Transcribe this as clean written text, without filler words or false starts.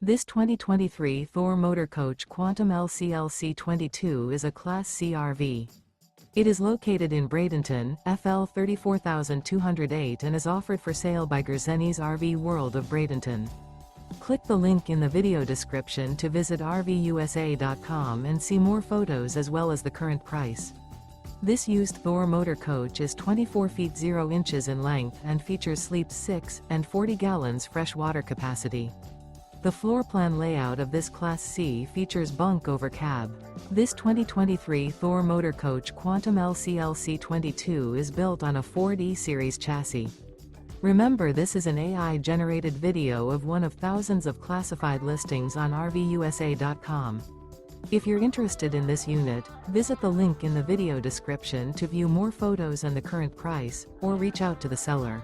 This 2023 Thor Motor Coach Quantum LCLC22 is a Class C RV. It is located in Bradenton, FL 34208 and is offered for sale by Gerzeny's RV World of Bradenton. Click the link in the video description to visit RVUSA.com and see more photos as well as the current price. This used Thor motor coach is 24 feet 0 inches in length and features sleeps 6 and 40 gallons fresh water capacity. The floor plan layout of this Class C features bunk over cab. This 2023 Thor motor coach Quantum LCLC22 is built on a Ford E-Series chassis. Remember, this is an AI-generated video of one of thousands of classified listings on RVUSA.com. If you're interested in this unit, visit the link in the video description to view more photos and the current price, or reach out to the seller.